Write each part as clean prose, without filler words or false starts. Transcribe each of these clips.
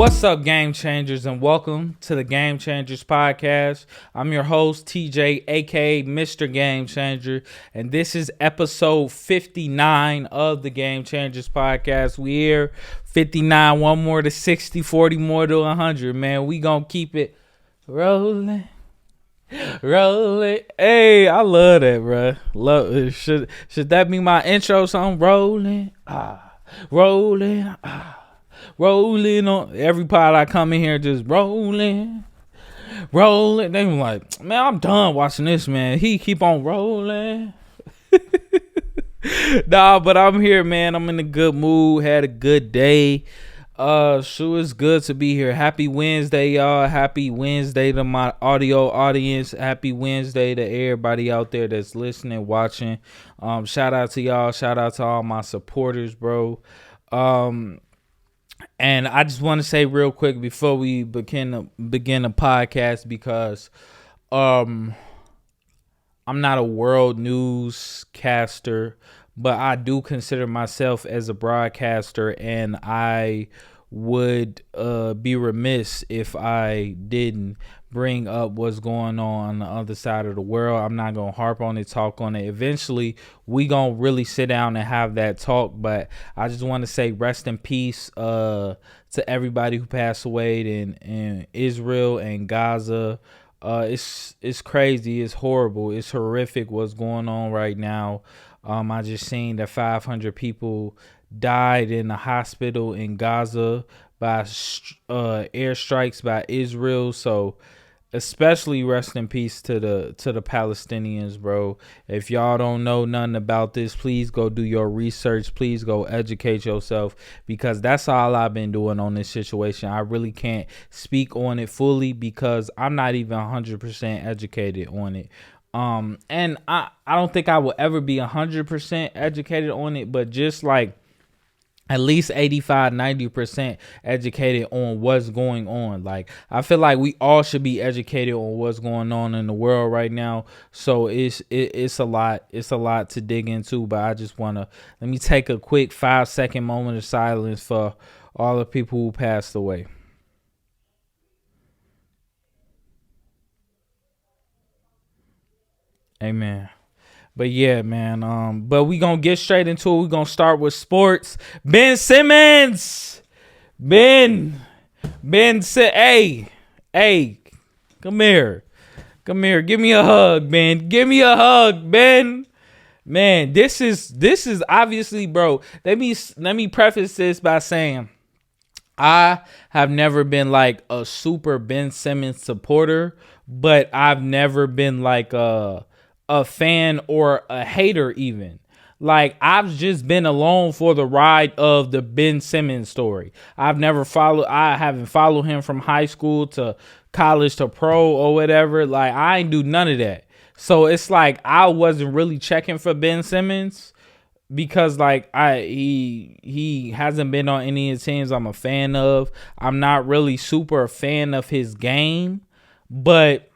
What's up, Game Changers, and welcome to the Game Changers Podcast. I'm your host, TJ, aka Mr. Game Changer, and this is episode 59 of the Game Changers Podcast. We here, 59, one more to 60, 40 more to 100, man. We gonna keep it rolling. Rolling. Hey, I love that, bro. Love it. Should that be my intro song? Rolling. Rolling. Rolling on every pod I come in here, just rolling. They were like, man, I'm done watching this, man. He keep on rolling. Nah, but I'm here, man. I'm in a good mood. Had a good day. Sure, it's good to be here. Happy Wednesday, y'all. Happy Wednesday to my audio audience. Happy Wednesday to everybody out there that's listening, watching. Shout out to y'all. Shout out to all my supporters, bro. And I just want to say real quick before we begin the podcast, because I'm not a world newscaster, but I do consider myself as a broadcaster, and I would be remiss if I didn't bring up what's going on the other side of the world. I'm not going to harp on it, talk on it. Eventually, we going to really sit down and have that talk, but I just want to say rest in peace to everybody who passed away in Israel and Gaza. It's crazy. It's horrible. It's horrific what's going on right now. I just seen that 500 people died in a hospital in Gaza by airstrikes by Israel. So especially rest in peace to the Palestinians, bro. If y'all don't know nothing about this, please go do your research. Please go educate yourself, because that's all I've been doing on this situation. I really can't speak on it fully because I'm not even 100% educated on it. And I don't think I will ever be 100% educated on it, but just like at least 85-90% educated on what's going on. Like, I feel like we all should be educated on what's going on in the world right now. So it's a lot to dig into, but I just want to let me take a quick 5-second moment of silence for all the people who passed away. Amen. But yeah, man. But we gonna get straight into it. We gonna start with sports. Ben Simmons. Hey, come here. Give me a hug, Ben. Give me a hug, Ben. Man, this is obviously, bro. Let me preface this by saying I have never been like a super Ben Simmons supporter, but I've never been like a fan or a hater even. Like, I've just been along for the ride of the Ben Simmons story. I haven't followed him from high school to college to pro or whatever. Like, I ain't do none of that. So it's like I wasn't really checking for Ben Simmons because like he hasn't been on any of the teams I'm a fan of. I'm not really super a fan of his game, but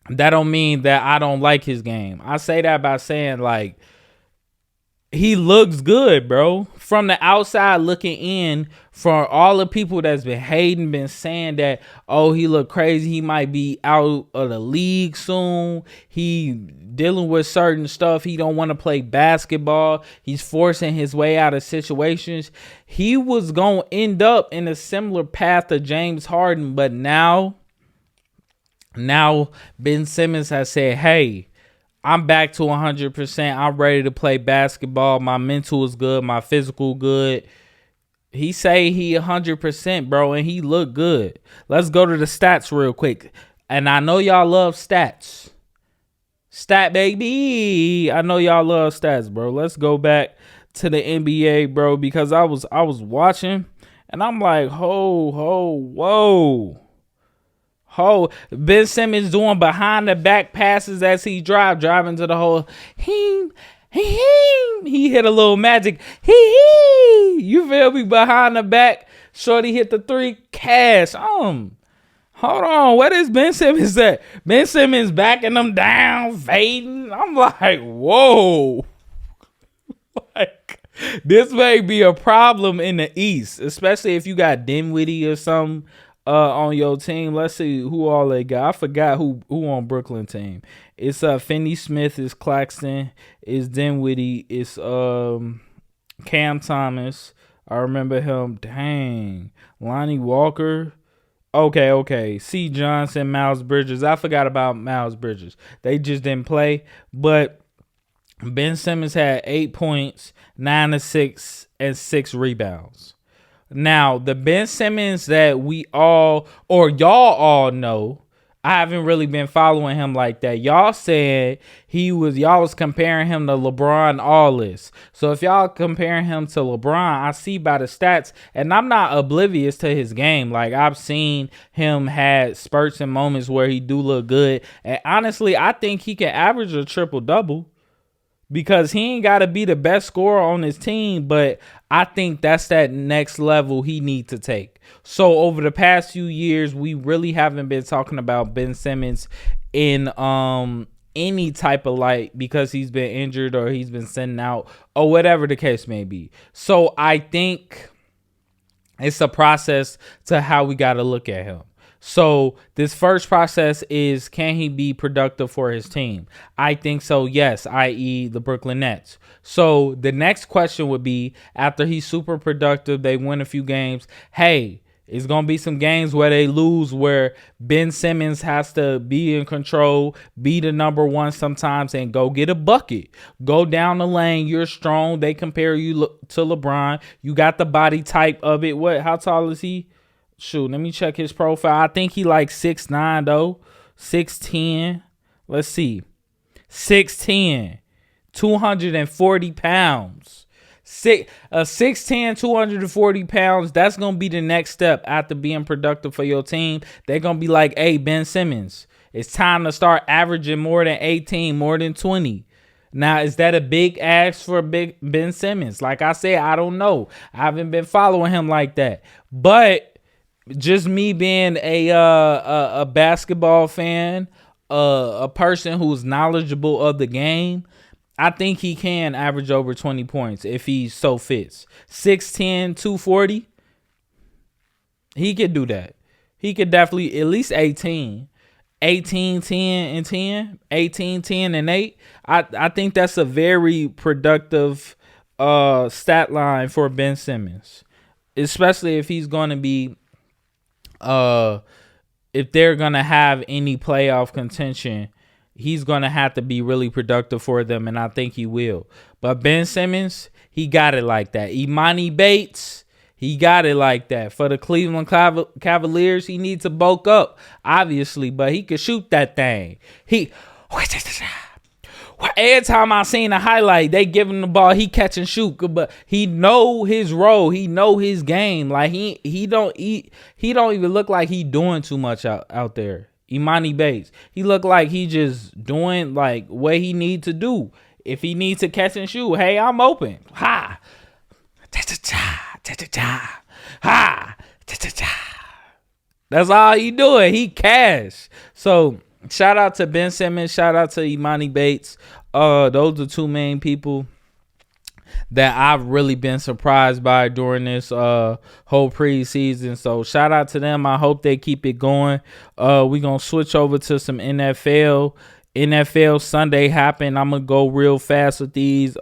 that don't mean that I don't like his game. I say that by saying, like, he looks good, bro. From the outside looking in, for all the people that's been hating, been saying that, oh, he look crazy, he might be out of the league soon, he dealing with certain stuff, he don't want to play basketball, he's forcing his way out of situations. He was going to end up in a similar path to James Harden, but now Ben Simmons has said, hey, I'm back to 100%. I'm ready to play basketball. My mental is good. My physical good. He say he 100%, bro, and he look good. Let's go to the stats real quick. And I know y'all love stats. Stat baby. I know y'all love stats, bro. Let's go back to the NBA, bro, because I was watching and I'm like, whoa. Ben Simmons doing behind the back passes as he driving to the hole. He hit a little magic. You feel me? Behind the back. Shorty hit the three. Cash. Hold on. What is Ben Simmons at? Ben Simmons backing them down, fading. I'm like, whoa. Like, This may be a problem in the East, especially if you got Dinwiddie or something on your team. Let's see who all they got. I forgot who on Brooklyn team. It's Finney Smith, it's Claxton, it's Dinwiddie, it's Cam Thomas. I remember him. Dang. Lonnie Walker. Okay. C. Johnson, Miles Bridges. I forgot about Miles Bridges. They just didn't play. But Ben Simmons had 8 points, 9 assists, and 6 rebounds. Now, the Ben Simmons that we all, or y'all all know, I haven't really been following him like that. Y'all said y'all was comparing him to LeBron all this. So if y'all comparing him to LeBron, I see by the stats, and I'm not oblivious to his game. Like, I've seen him had spurts and moments where he do look good. And honestly, I think he can average a triple-double. Because he ain't got to be the best scorer on his team, but I think that's that next level he need to take. So over the past few years, we really haven't been talking about Ben Simmons in any type of light because he's been injured or he's been sitting out or whatever the case may be. So I think it's a process to how we got to look at him. So this first process is, can he be productive for his team? I think so, yes, i.e. the Brooklyn Nets. So the next question would be, after he's super productive, they win a few games, hey, it's going to be some games where they lose where Ben Simmons has to be in control, be the number one sometimes, and go get a bucket. Go down the lane. You're strong. They compare you to LeBron. You got the body type of it. How tall is he? Shoot, let me check his profile. I think he like 6'9", though. 6'10". Let's see. 6'10", 240 pounds. 6'10", 240 pounds. That's going to be the next step after being productive for your team. They're going to be like, hey, Ben Simmons, it's time to start averaging more than 18, more than 20. Now, is that a big ask for big Ben Simmons? Like I said, I don't know. I haven't been following him like that. But just me being a basketball fan, a person who's knowledgeable of the game, I think he can average over 20 points if he so fits. 6'10", 240, he could do that. He could definitely at least 18, 10, and 10, 18, 10, and 8. I think that's a very productive stat line for Ben Simmons, especially if he's going to be if they're going to have any playoff contention, he's going to have to be really productive for them, and I think he will. But Ben Simmons, he got it like that. Emoni Bates, he got it like that. For the Cleveland Cavaliers, he needs to bulk up, obviously, but he could shoot that thing. Every time I seen a highlight, they give him the ball, he catch and shoot, but he know his role, he know his game. Like he don't even look like he doing too much out there. Emoni Bates, he look like he just doing like what he need to do. If he needs to catch and shoot, hey, I'm open. Ha, ha, that's all he doing. He cash. So shout out to Ben Simmons. Shout out to Emoni Bates. Those are two main people that I've really been surprised by during this whole preseason. So shout out to them. I hope they keep it going. We're going to switch over to some NFL. NFL Sunday happened. I'm going to go real fast with these.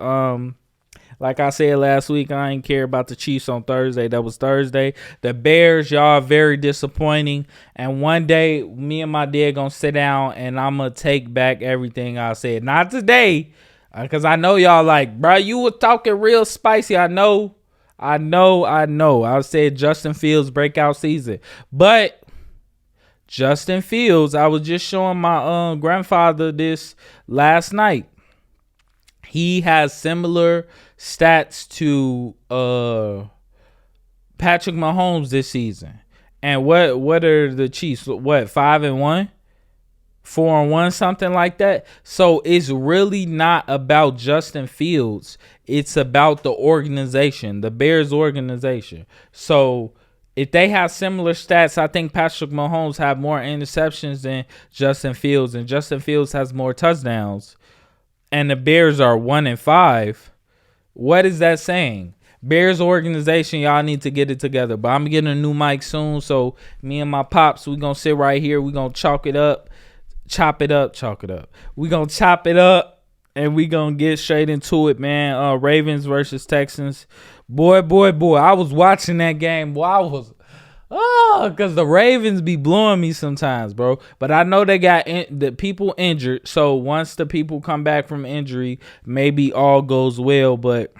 Like I said last week, I didn't care about the Chiefs on Thursday. That was Thursday. The Bears, y'all, very disappointing. And one day, me and my dad going to sit down and I'm going to take back everything I said. Not today, because I know y'all like, bro, you were talking real spicy. I know. I said Justin Fields breakout season. But Justin Fields, I was just showing my grandfather this last night. He has similar stats to Patrick Mahomes this season. And what are the Chiefs? What, 5-1? 4-1, something like that. So it's really not about Justin Fields. It's about the organization, the Bears organization. So if they have similar stats, I think Patrick Mahomes have more interceptions than Justin Fields, and Justin Fields has more touchdowns. And the Bears are 1-5. What is that saying? Bears organization, y'all need to get it together. But I'm getting a new mic soon, so me and my pops, we gonna sit right here. We gonna chop it up. We gonna chop it up, and we gonna get straight into it, man. Ravens versus Texans. Boy. I was watching that game. Boy, I was, because the Ravens be blowing me sometimes, bro. But I know they got the people injured. So once the people come back from injury, maybe all goes well. But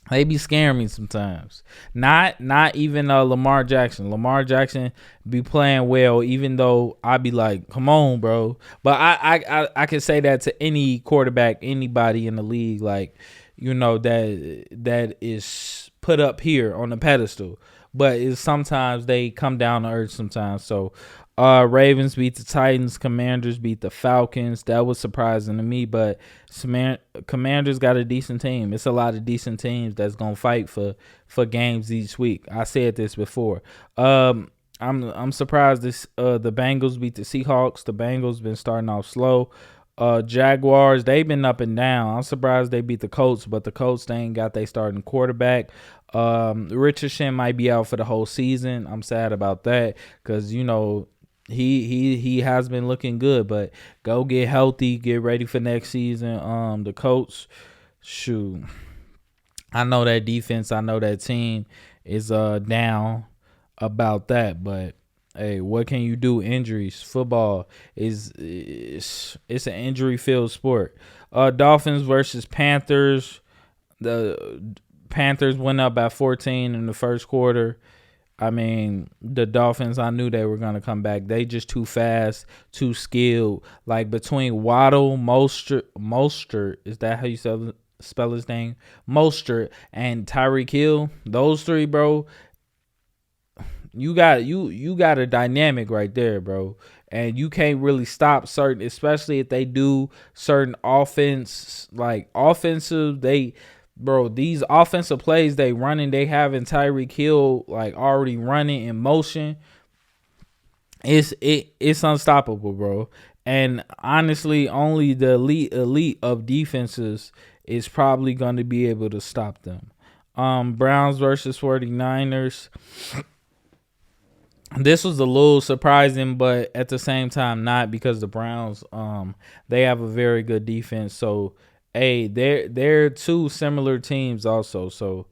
they be scaring me sometimes. Not even Lamar Jackson. Lamar Jackson be playing well, even though I be like, come on, bro. But I can say that to any quarterback, anybody in the league, like, that is put up here on the pedestal. But it's sometimes they come down to earth sometimes. So Ravens beat the Titans. Commanders beat the Falcons. That was surprising to me, but Commanders got a decent team. It's a lot of decent teams that's gonna fight for games each week. I said this before. I'm surprised the Bengals beat the Seahawks. The Bengals been starting off slow. Jaguars, they've been up and down. I'm surprised they beat the Colts, but the Colts, they ain't got their starting quarterback. Richardson might be out for the whole season. I'm sad about that because, he has been looking good, but go get healthy, get ready for next season. The Colts, shoot, I know that defense, I know that team is down about that, but hey, what can you do? Injuries. Football it's an injury-filled sport. Dolphins versus Panthers. The Panthers went up by 14 in the first quarter. I mean, the Dolphins, I knew they were going to come back. They just too fast, too skilled. Like between Waddle, Mostert, is that how you spell his name? Mostert and Tyreek Hill, those three, bro. You got a dynamic right there, bro. And you can't really stop certain, especially if they do certain offensive, these offensive plays they running, they having Tyreek Hill like already running in motion. It's unstoppable, bro. And honestly, only the elite of defenses is probably going to be able to stop them. Browns versus 49ers. This was a little surprising, but at the same time not, because the Browns they have a very good defense. So hey, they're two similar teams also. So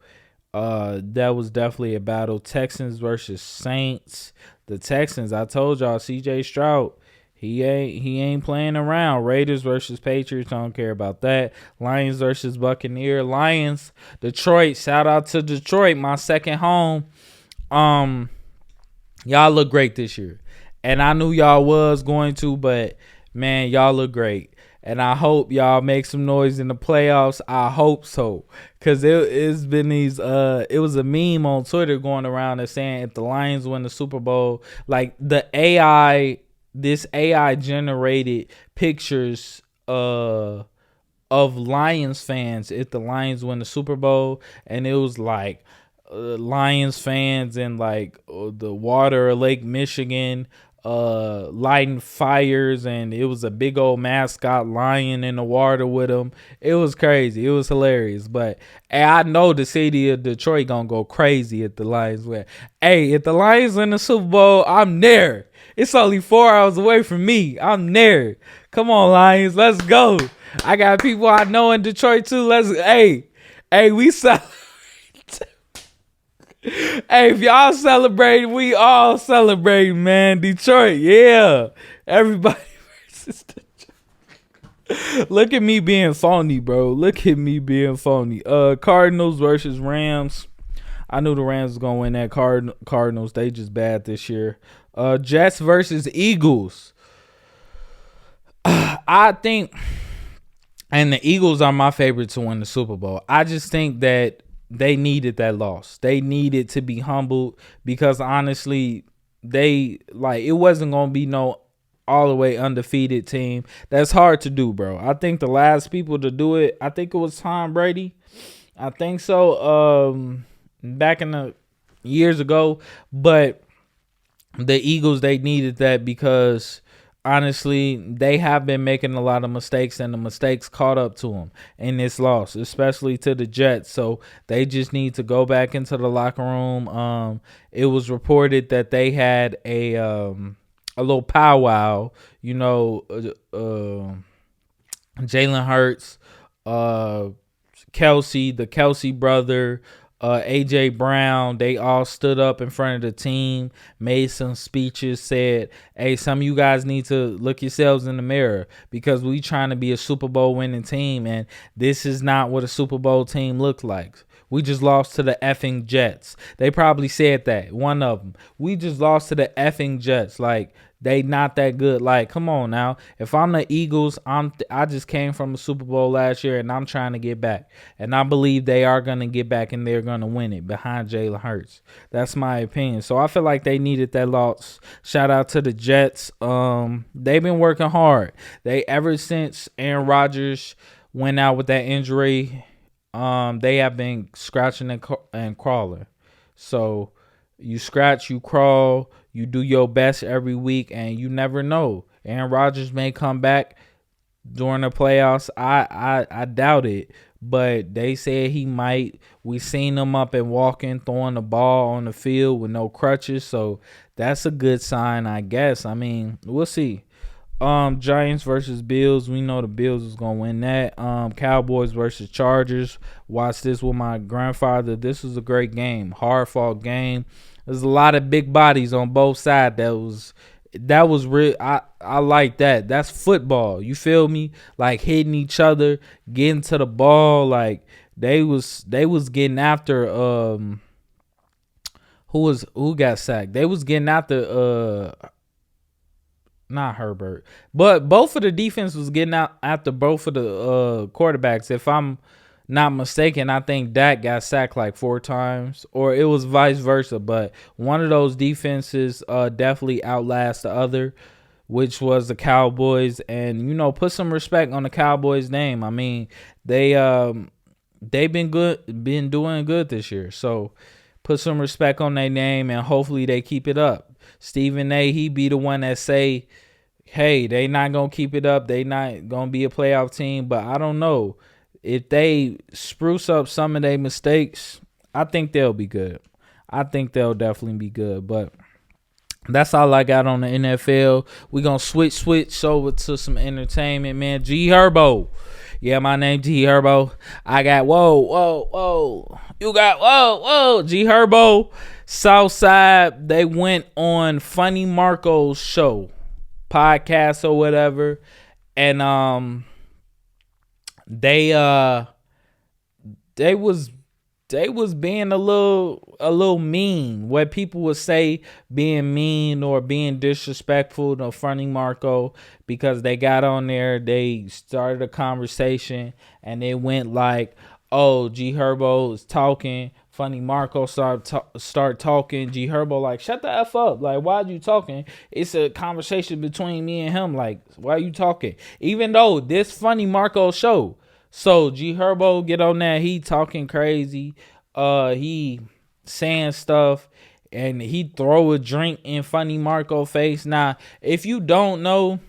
that was definitely a battle. Texans versus Saints. The Texans, I told y'all, CJ Stroud, he ain't playing around. Raiders versus Patriots, I don't care about that. Lions versus Buccaneers. Lions, Detroit, shout out to Detroit, my second home. Y'all look great this year. And I knew y'all was going to, but man, y'all look great. And I hope y'all make some noise in the playoffs. I hope so. Because it's been it was a meme on Twitter going around that's saying if the Lions win the Super Bowl, like this AI generated pictures of Lions fans if the Lions win the Super Bowl. And it was like Lions fans in like the water, Lake Michigan, lighting fires, and it was a big old mascot lion in the water with them. It was crazy. It was hilarious. But hey, I know the city of Detroit gonna go crazy if the Lions win. Hey, if the Lions win the Super Bowl, I'm there. It's only 4 hours away from me. I'm there. Come on, Lions, let's go. I got people I know in Detroit too. Hey, we celebrate. Hey, if y'all celebrating, we all celebrating, man. Detroit, yeah. Everybody versus Detroit. Look at me being phony, bro. Look at me being phony. Cardinals versus Rams. I knew the Rams was going to win that. Cardinals, they just bad this year. Jets versus Eagles. I think, and the Eagles are my favorite to win the Super Bowl. I just think that they needed that loss. They needed to be humbled because honestly, it wasn't going to be no all the way undefeated team. That's hard to do, bro. I think the last people to do it, I think it was Tom Brady. I think so. Back in the years ago, but the Eagles, they needed that because honestly, they have been making a lot of mistakes, and the mistakes caught up to them in this loss, especially to the Jets. So they just need to go back into the locker room. It was reported that they had a little powwow. Jalen Hurts, the Kelsey brother, AJ Brown, they all stood up in front of the team, made some speeches, said, hey, some of you guys need to look yourselves in the mirror because we trying to be a Super Bowl winning team, and this is not what a Super Bowl team looks like. We just lost to the effing Jets. They probably said that, one of them. We just lost to the effing Jets. Like, they not that good. Like, come on now. If I'm the Eagles, I just came from a Super Bowl last year, and I'm trying to get back. And I believe they are going to get back, and they're going to win it behind Jalen Hurts. That's my opinion. So I feel like they needed that loss. Shout out to the Jets. They've been working hard. Ever since Aaron Rodgers went out with that injury, they have been scratching and crawling. So you scratch, you crawl, you do your best every week, and you never know. Aaron Rodgers may come back during the playoffs. I doubt it, but they said he might. We seen him up and walking, throwing the ball on the field with no crutches, so that's a good sign, I guess. I mean, we'll see. Giants versus Bills. We know the Bills is gonna win that. Cowboys versus Chargers. Watch this with my grandfather. This was a great game. Hard fought game. There's a lot of big bodies on both sides. That was real. I like that. That's football. You feel me? Like hitting each other, getting to the ball. Like they was getting after who got sacked. They was getting after not Herbert, but both of the defense was getting out after both of the quarterbacks. If I'm not mistaken, I think Dak got sacked like 4 times, or it was vice versa. But one of those defenses definitely outlast the other, which was the Cowboys. And put some respect on the Cowboys' name. I mean, they've been doing good this year. So put some respect on their name, and hopefully they keep it up. Stephen A., he be the one that say, hey, they not going to keep it up. They not going to be a playoff team. But I don't know. If they spruce up some of their mistakes, I think they'll be good. I think they'll definitely be good. But that's all I got on the NFL. We're going to switch over to some entertainment, man. G Herbo. Yeah, my name G Herbo. I got whoa. You got whoa. G Herbo, Southside. They went on Funny Marco's show, podcast or whatever, and they was being a little mean. What people would say being mean or being disrespectful to Funny Marco, because they got on there, they started a conversation, and it went like, oh, G Herbo is talking, Funny Marco start talking, G Herbo like, shut the F up, like, why are you talking? It's a conversation between me and him, like, why are you talking? Even though this Funny Marco show. So G Herbo get on there, he talking crazy, he saying stuff, and he throw a drink in Funny Marco face. Now, if you don't know,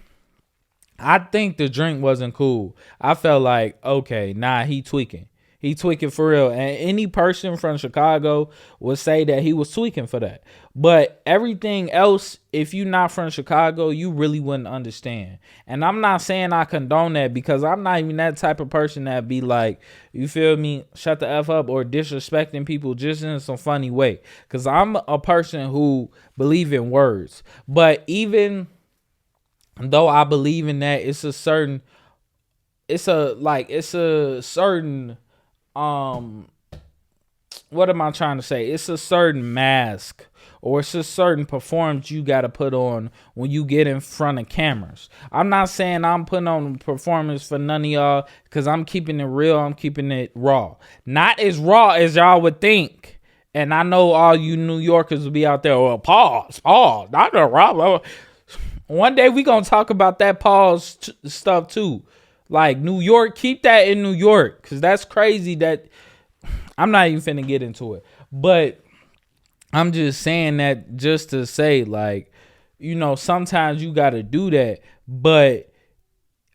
I think the drink wasn't cool. I felt like, okay, he tweaking. He tweaking for real. And any person from Chicago would say that he was tweaking for that. But everything else, if you're not from Chicago, you really wouldn't understand. And I'm not saying I condone that, because I'm not even that type of person that be like, you feel me, shut the F up, or disrespecting people just in some funny way. Because I'm a person who believe in words. But even though I believe in that, it's a certain what am I trying to say? It's a certain mask, or it's a certain performance you got to put on when you get in front of cameras. I'm not saying I'm putting on a performance for none of y'all, because I'm keeping it real. I'm keeping it raw. Not as raw as y'all would think. And I know all you New Yorkers will be out there, well, pause, not the raw. One day we going to talk about that pause stuff too. Like, New York, keep that in New York, because that's crazy. That I'm not even finna get into it. But I'm just saying that just to say, like, sometimes you got to do that. But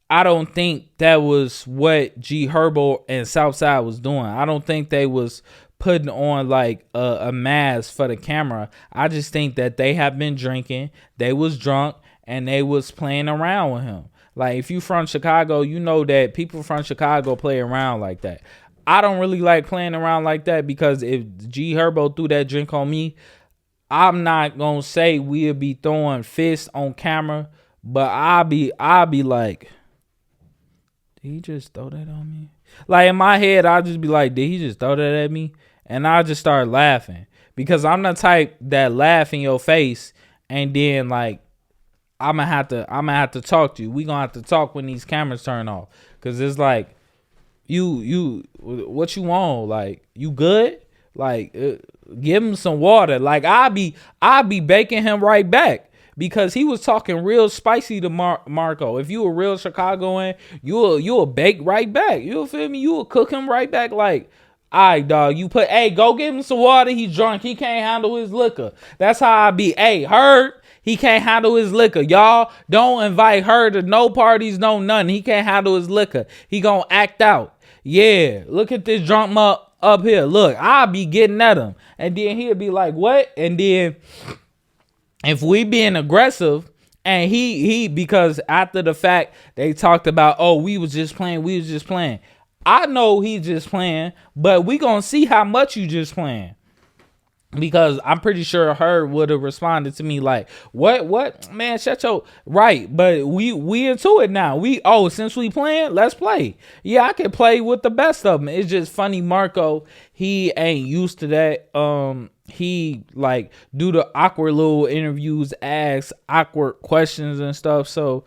I don't think that was what Herbo and Southside was doing. I don't think they was putting on like a mask for the camera. I just think that they have been drinking, they was drunk, and they was playing around with him. Like, if you from Chicago, you know that people from Chicago play around like that. I don't really like playing around like that, because if Herbo threw that drink on me, I'm not gonna say we'll be throwing fists on camera, but I'll be like, did he just throw that on me? Like, in my head, I'll just be like, did he just throw that at me? And I'll just start laughing, because I'm the type that laugh in your face, and then like I'm gonna have to talk to you. We gonna have to talk when these cameras turn off, because it's like, you what you want? Like, you good? Like, give him some water. Like, I'll be baking him right back, because he was talking real spicy to Marco. If you a real Chicagoan, you'll bake right back. You feel me? You'll cook him right back. Like, all right, dog. Hey, go give him some water. He's drunk. He can't handle his liquor. That's how I be. Hey, Herb, he can't handle his liquor. Y'all don't invite Herb to no parties, no nothing. He can't handle his liquor. He gonna act out. Yeah, look at this drunk up here. Look, I'll be getting at him. And then he'll be like, what? And then if we being aggressive, and he because after the fact they talked about, oh, we was just playing. I know he just playing, but we gonna see how much you just playing. Because I'm pretty sure Herb would have responded to me like, what, man, shut your right. But we into it now. Since we playing, let's play. Yeah, I can play with the best of them. It's just funny, Marco, he ain't used to that. He like do the awkward little interviews, ask awkward questions and stuff. So,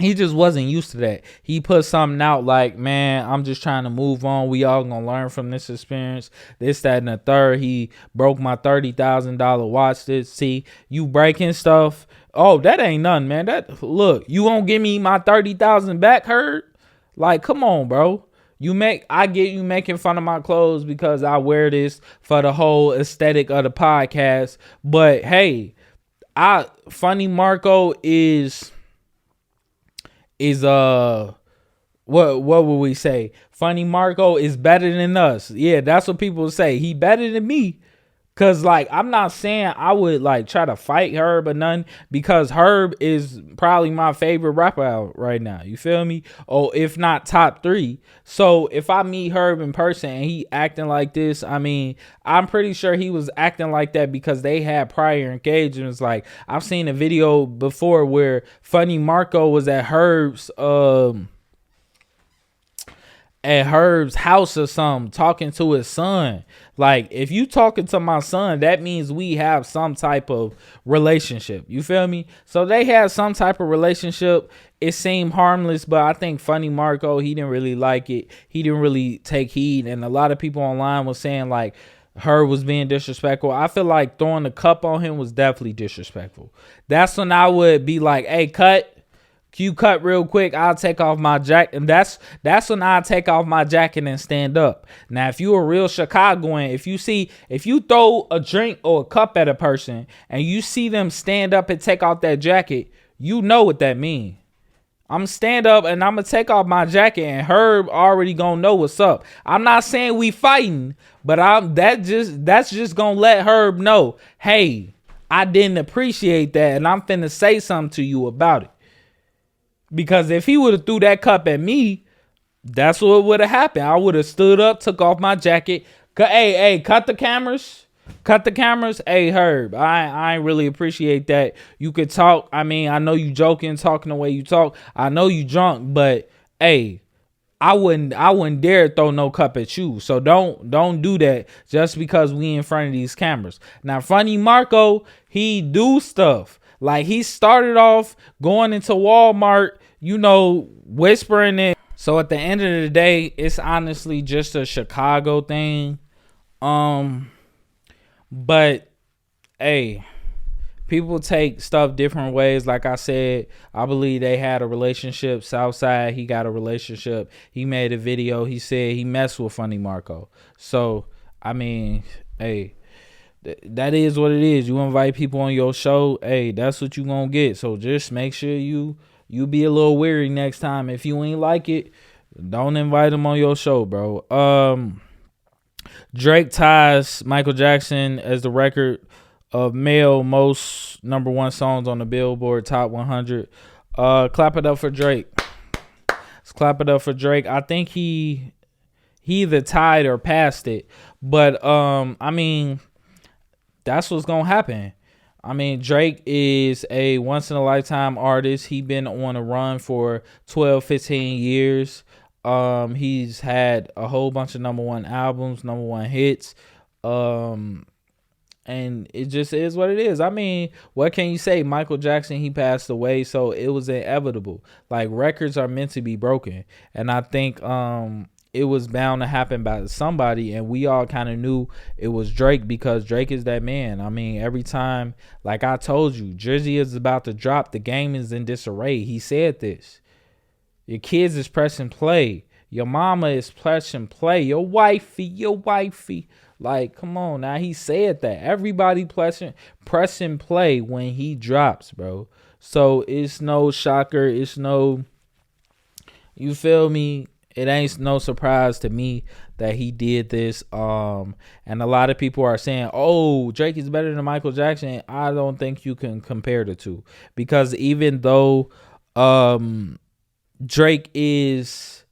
he just wasn't used to that. He put something out like, man, I'm just trying to move on. We all gonna learn from this experience. This, that, and the third. He broke my $30,000 watch. See, you breaking stuff. Oh, that ain't nothing, man. Look, you won't give me my 30,000 back, Herb? Like, come on, bro. I get you making fun of my clothes because I wear this for the whole aesthetic of the podcast. But hey, Funny Marco is what would we say? Funny Marco is better than us. Yeah, that's what people say. He better than me. Cause like, I'm not saying I would like try to fight Herb or nothing, because Herb is probably my favorite rapper out right now. You feel me? Or if not top 3. So if I meet Herb in person and he acting like this, I mean, I'm pretty sure he was acting like that because they had prior engagements. Like, I've seen a video before where Funny Marco was at Herb's house or something, talking to his son. Like, if you talking to my son, that means we have some type of relationship. You feel me? So they had some type of relationship. It seemed harmless, but I think Funny Marco, he didn't really like it. He didn't really take heed. And a lot of people online was saying like Herb was being disrespectful. I feel like throwing the cup on him was definitely disrespectful. That's when I would be like, hey, cut. Can you cut real quick? I'll take off my jacket. And that's when I take off my jacket and stand up. Now, if you a real Chicagoan, if you throw a drink or a cup at a person and you see them stand up and take off that jacket, you know what that means. I'm stand up and I'm gonna take off my jacket, and Herb already gonna know what's up. I'm not saying we fighting, but that's just gonna let Herb know, hey, I didn't appreciate that, and I'm finna say something to you about it. Because if he would have threw that cup at me, that's what would have happened. I would have stood up, took off my jacket. Hey, cut the cameras. Cut the cameras. Hey, Herb, I ain't really appreciate that. You could talk. I mean, I know you joking, talking the way you talk. I know you drunk, but hey, I wouldn't dare throw no cup at you. So don't do that just because we in front of these cameras. Now, Funny Marco, he do stuff. Like, he started off going into Walmart, whispering it. So at the end of the day, it's honestly just a Chicago thing. But hey, people take stuff different ways. Like I said, I believe they had a relationship. Southside, he got a relationship. He made a video. He said he messed with Funny Marco. So, I mean, hey, that is what it is. You invite people on your show, hey, that's what you gonna get. So just make sure you be a little wary next time. If you ain't like it, don't invite them on your show, bro. Drake ties Michael Jackson as the record of male most number one songs on the Billboard Top 100. Clap it up for Drake. Let's clap it up for Drake. I think he either tied or passed it, but I mean, that's what's gonna happen. I mean, Drake is a once in a lifetime artist. He been on a run for 12, 15 years. He's had a whole bunch of number one albums, number one hits. And it just is what it is. I mean, what can you say? Michael Jackson, he passed away, so it was inevitable. Like, records are meant to be broken. And I think it was bound to happen by somebody, and we all kind of knew it was Drake because Drake is that man. I mean, every time, like I told you, Jersey is about to drop. The game is in disarray. He said this. Your kids is pressing play. Your mama is pressing play. Your wifey. Like, come on now. He said that. Everybody pressing play when he drops, bro. So it's no shocker. It's no, you feel me? It ain't no surprise to me that he did this. And a lot of people are saying, oh, Drake is better than Michael Jackson. I don't think you can compare the two. Because even though Drake is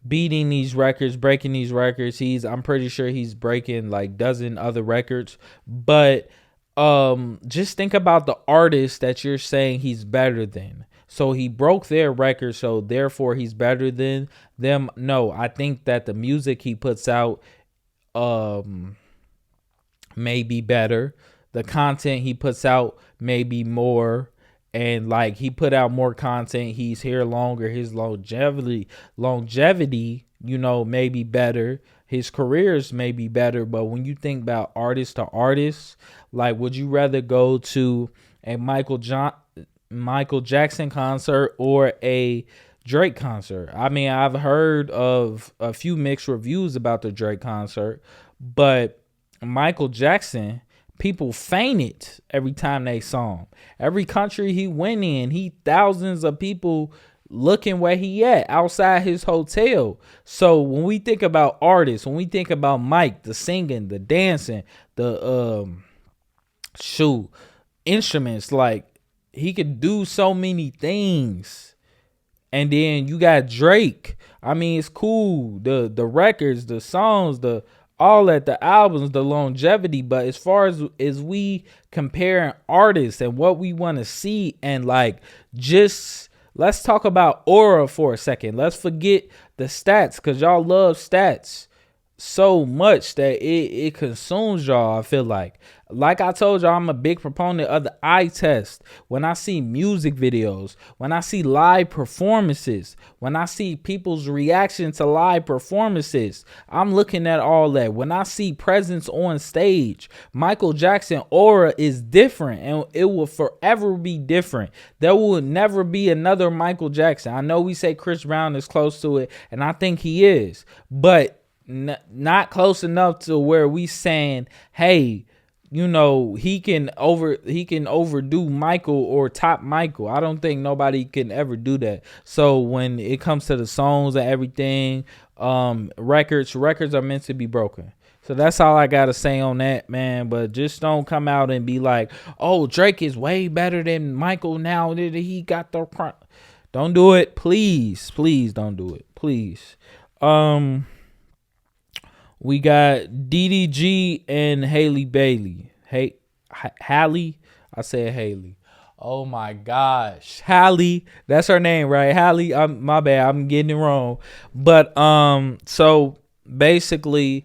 beating these records, breaking these records, I'm pretty sure he's breaking like dozen other records. But just think about the artists that you're saying he's better than. So he broke their record, so therefore he's better than them. No, I think that the music he puts out may be better. The content he puts out may be more. And like, he put out more content. He's here longer. His longevity, you know, may be better. His careers may be better. But when you think about artist to artist, like, would you rather go to a Michael Jackson concert or a Drake concert? I mean, I've heard of a few mixed reviews about the Drake concert, but Michael Jackson, people fainted every time they saw him. Every country he went in, thousands of people looking where he at outside his hotel. So when we think about artists, when we think about Mike, the singing, the dancing, the instruments, like, he could do so many things. And then you got Drake. I mean, it's cool. The records, the songs, all that, the albums, the longevity. But as far as we comparing artists and what we want to see, and like, just let's talk about aura for a second. Let's forget the stats, because y'all love stats so much that it consumes y'all. I feel like I told y'all, I'm a big proponent of the eye test. When I see music videos, when I see live performances, when I see people's reaction to live performances, I'm looking at all that. When I see presence on stage, Michael Jackson aura is different, and it will forever be different. There will never be another Michael Jackson. I know we say Chris Brown is close to it, and I think he is, but not close enough to where we saying, hey, you know, he can overdo Michael or top Michael. I don't think nobody can ever do that. So when it comes to the songs and everything, records are meant to be broken. So that's all I gotta say on that, man. But just don't come out and be like, oh, Drake is way better than Michael now that he got the don't do it, please don't do it, please. We got DDG and Halle Bailey. Halle? I said Haley. Oh my gosh. Halle. That's her name, right? Halle. My bad. I'm getting it wrong. But so basically,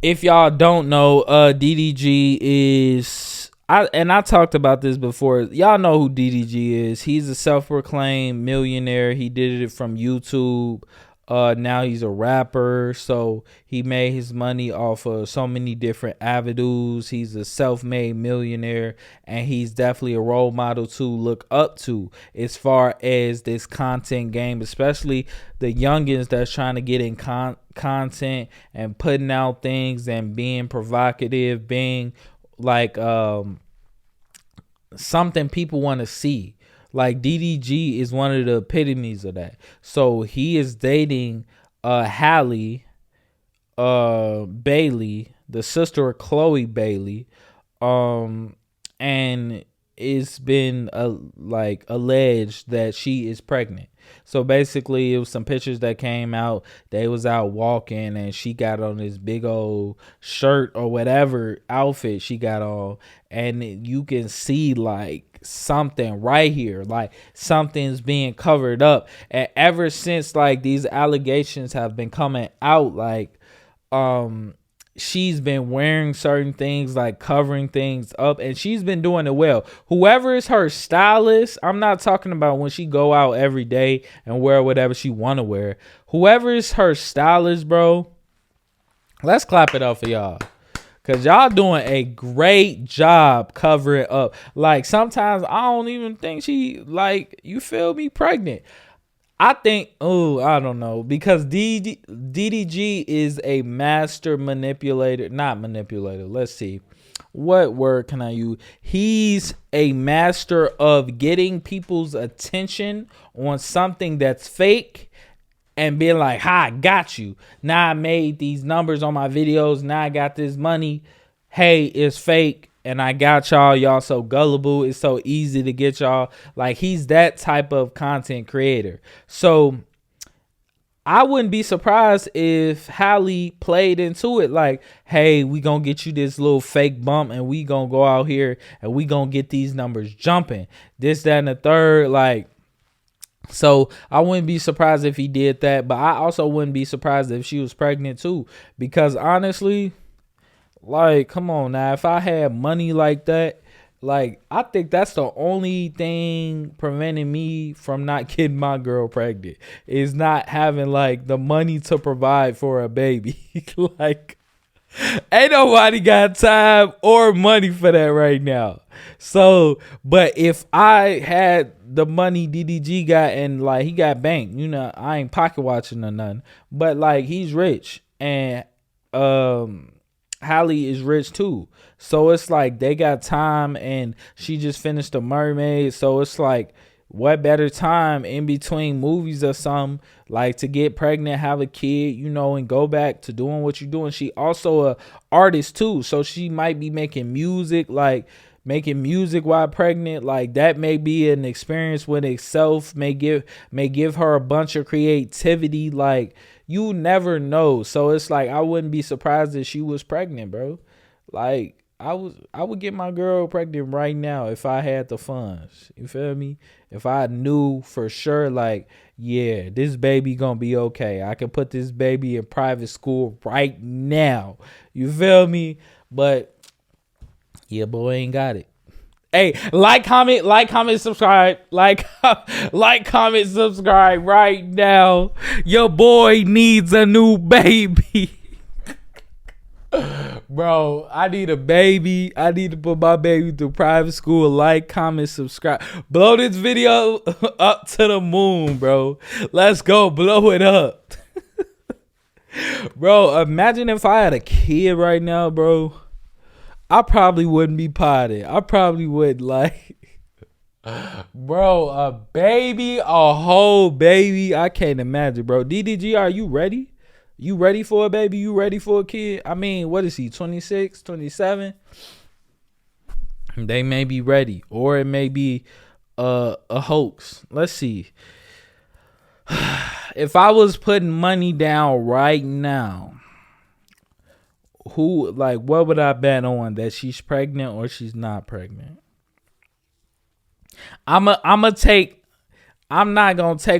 if y'all don't know, DDG is, I talked about this before. Y'all know who DDG is. He's a self-proclaimed millionaire. He did it from YouTube. Now he's a rapper, so he made his money off of so many different avenues. He's a self-made millionaire, and he's definitely a role model to look up to as far as this content game, especially the youngins that's trying to get in content and putting out things and being provocative, being like something people want to see. Like DDG is one of the epitomes of that. So he is dating Halle Bailey, the sister of Chloe Bailey, and it's been like alleged that she is pregnant. So basically, it was some pictures that came out. They was out walking, and she got on this big old shirt or whatever outfit she got on, and you can see like something right here, like something's being covered up. And ever since like these allegations have been coming out, like she's been wearing certain things, like covering things up, and she's been doing it well. Whoever is her stylist, I'm not talking about when she go out every day and wear whatever she want to wear. Whoever is her stylist, bro, let's clap it up for y'all. Cause y'all doing a great job covering up. Like sometimes I don't even think she, like, you feel me, pregnant. I think, I don't know, because DDG is a master manipulator, not manipulator. Let's see, what word can I use? He's a master of getting people's attention on something that's fake and being like, "Ha, I got you. Now I made these numbers on my videos. Now I got this money. Hey, it's fake. And I got y'all. Y'all so gullible. It's so easy to get y'all." Like, he's that type of content creator. So I wouldn't be surprised if Halle played into it like, "Hey, we gonna get you this little fake bump, and we gonna go out here and we gonna get these numbers jumping. This, that, and the third." Like, so I wouldn't be surprised if he did that, but I also wouldn't be surprised if she was pregnant too, because honestly, like, come on now, if I had money like that, like, I think that's the only thing preventing me from not getting my girl pregnant, is not having like the money to provide for a baby. Like, ain't nobody got time or money for that right now. So, but if I had the money DDG got, and like he got banked, you know, I ain't pocket watching or nothing, but like he's rich, and Halle is rich too. So it's like they got time, and she just finished The Mermaid. So it's like, what better time in between movies or something, like, to get pregnant, have a kid, you know, and go back to doing what you're doing. She also a artist too, so she might be making music, like making music while pregnant. Like, that may be an experience with itself, may give her a bunch of creativity. Like, you never know. So it's like, I wouldn't be surprised if she was pregnant, bro. Like, I would get my girl pregnant right now if I had the funds. You feel me? If I knew for sure, like, yeah, this baby gonna be okay. I can put this baby in private school right now. You feel me? But yeah, boy ain't got it. Hey, like, comment, subscribe. Like, comment, subscribe right now. Your boy needs a new baby. Bro, I need a baby. I need to put my baby through private school. Like, comment, subscribe. Blow this video up to the moon, bro. Let's go. Blow it up. Bro, imagine if I had a kid right now, bro. I probably wouldn't be potted. I probably would, like, bro, a baby, a whole baby. I can't imagine, bro. DDG, are you ready? You ready for a baby? You ready for a kid? I mean, what is he, 26, 27? They may be ready, or it may be a hoax. Let's see. If I was putting money down right now, what would I bet on, that she's pregnant or she's not pregnant? I'm not gonna take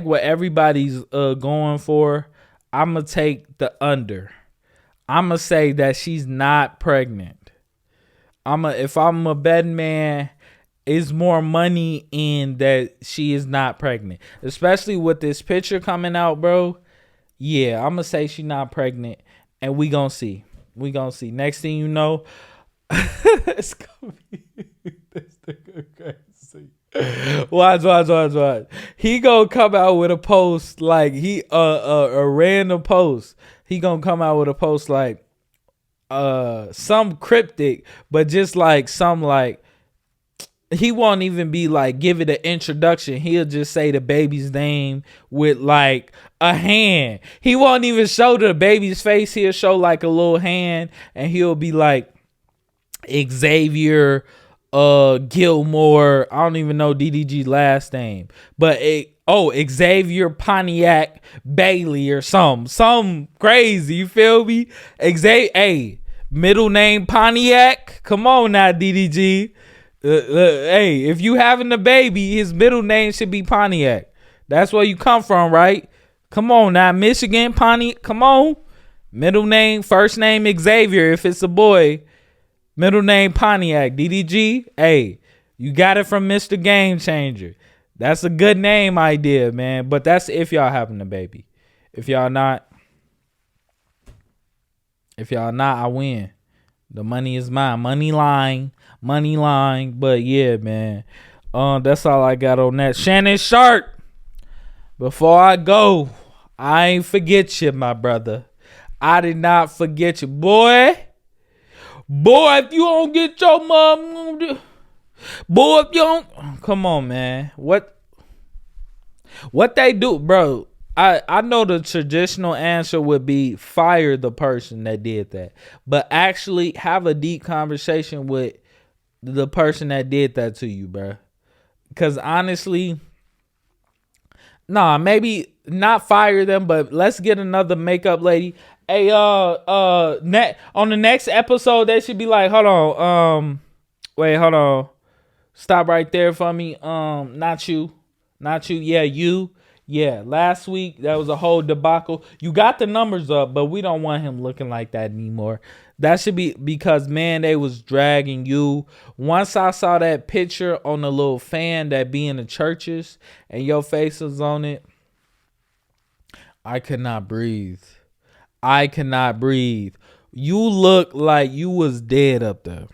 what everybody's going for. I'm gonna take the under. I'm gonna say that she's not pregnant. If I'm a betting man, it's more money in that she is not pregnant, especially with this picture coming out, bro. Yeah, I'm gonna say she not pregnant, and we gonna see. We gonna see. Next thing you know, it's gonna be this nigga crazy. Watch. He gonna come out with a post like a random post. He gonna come out with a post like some cryptic, but just like some like he won't even be like give it an introduction. He'll just say the baby's name with like a hand. He won't even show the baby's face. He'll show like a little hand, and he'll be like Xavier Gilmore. I don't even know DDG's last name, but Xavier Pontiac Bailey or some crazy. You feel me? Xavier, middle name Pontiac. Come on now, DDG. Hey, if you having a baby, his middle name should be Pontiac. That's where you come from, right? Come on now, Michigan, Pontiac. Come on. Middle name, first name Xavier if it's a boy. Middle name Pontiac. DDG, hey, you got it from Mr. Game Changer. That's a good name idea, man. But that's if y'all having a baby. If y'all not, I win. The money is mine. Money line. But yeah, man. That's all I got on that. Shannon Sharpe. Before I go, I ain't forget you, my brother. I did not forget you. Boy, if you don't get your mom, boy, if you don't, come on, man. What they do, bro? I know the traditional answer would be fire the person that did that, but actually have a deep conversation with the person that did that to you, bro. Because honestly, maybe not fire them, but let's get another makeup lady. Hey, on the next episode, they should be like, hold on, stop right there for me. Not you, yeah, you. Yeah, last week, that was a whole debacle. You got the numbers up, but we don't want him looking like that anymore. That should be because, man, they was dragging you. Once I saw that picture on the little fan that be in the churches and your face was on it, I could not breathe. You look like you was dead up there.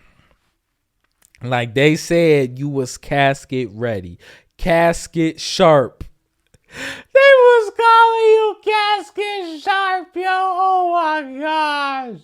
Like they said you was casket ready. Casket Sharpe. They was calling you Casket Sharpe, yo. Oh my gosh.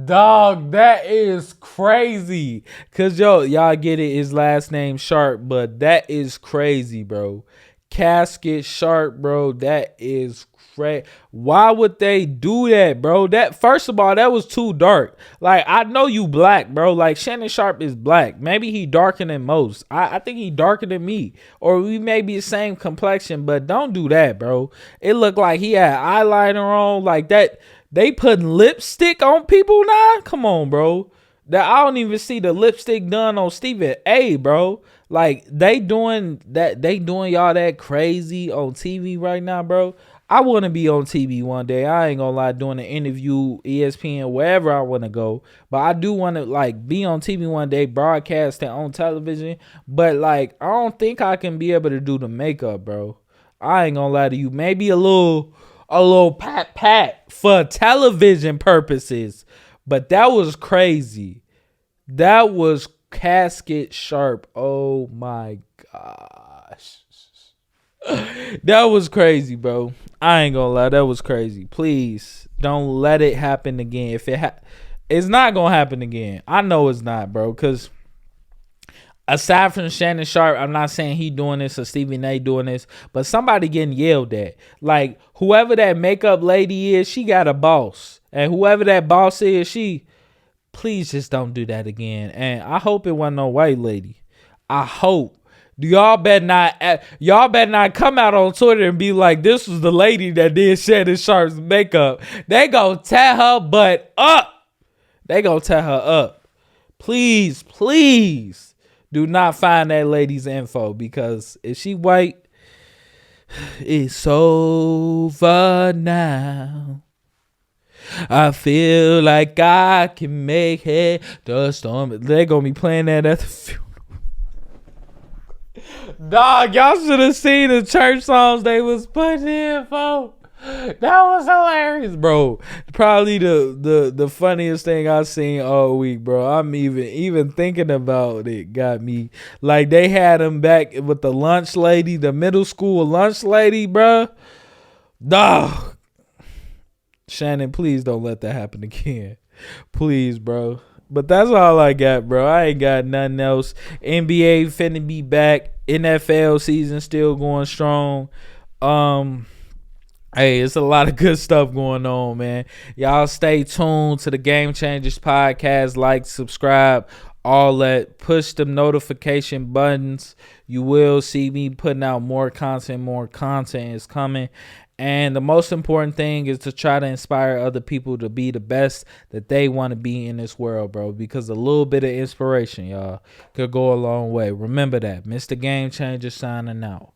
Dog, that is crazy. Cause y'all get it, his last name Sharpe, but that is crazy, bro. Casket Sharpe, bro. That is crazy. Why would they do that, bro? That, first of all, that was too dark. Like, I know you black, bro. Like, Shannon Sharpe is black. Maybe he darker than most. I think he darker than me. Or we may be the same complexion, but don't do that, bro. It looked like he had eyeliner on. Like that. They putting lipstick on people now? Come on, bro. That I don't even see the lipstick done on Stephen A, bro. Like, they doing y'all that crazy on TV right now, bro. I want to be on TV one day. I ain't gonna lie, doing an interview, ESPN, wherever I want to go. But I do want to like be on TV one day, broadcasting on television. But like, I don't think I can be able to do the makeup, bro. I ain't gonna lie to you. Maybe a little pat for television purposes. But that was crazy. That was Casket Sharpe. Oh my gosh. That was crazy, bro. I ain't gonna lie, that was crazy. Please don't let it happen again. If it's not gonna happen again. I know it's not, bro. Cause aside from Shannon Sharpe, I'm not saying he doing this or Stephen A doing this, but somebody getting yelled at. Like whoever that makeup lady is, she got a boss, and whoever that boss is, please just don't do that again. And I hope it wasn't no white lady. I hope. Y'all better not come out on Twitter and be like, this was the lady that did Shannon Sharpe's makeup. They gonna tear her butt up. Please do not find that lady's info, because if she white, it's over now. I feel like I can make it the storm. They're gonna be playing that at the funeral. Dog, y'all should have seen the church songs they was putting in, folks. That was hilarious, bro. Probably the funniest thing I've seen all week, bro. I'm even thinking about it got me like they had him back with the lunch lady, the middle school lunch lady, bro. Dog. Shannon, please don't let that happen again. Please, bro. But that's all I got, bro. I ain't got nothing else. NBA finna be back. NFL season still going strong. Hey, it's a lot of good stuff going on, man. Y'all stay tuned to the Game Changers podcast. Like, subscribe, all that. Push the notification buttons. You will see me putting out more content. More content is coming. And the most important thing is to try to inspire other people to be the best that they want to be in this world, bro. Because a little bit of inspiration, y'all, could go a long way. Remember that. Mr. Game Changer signing out.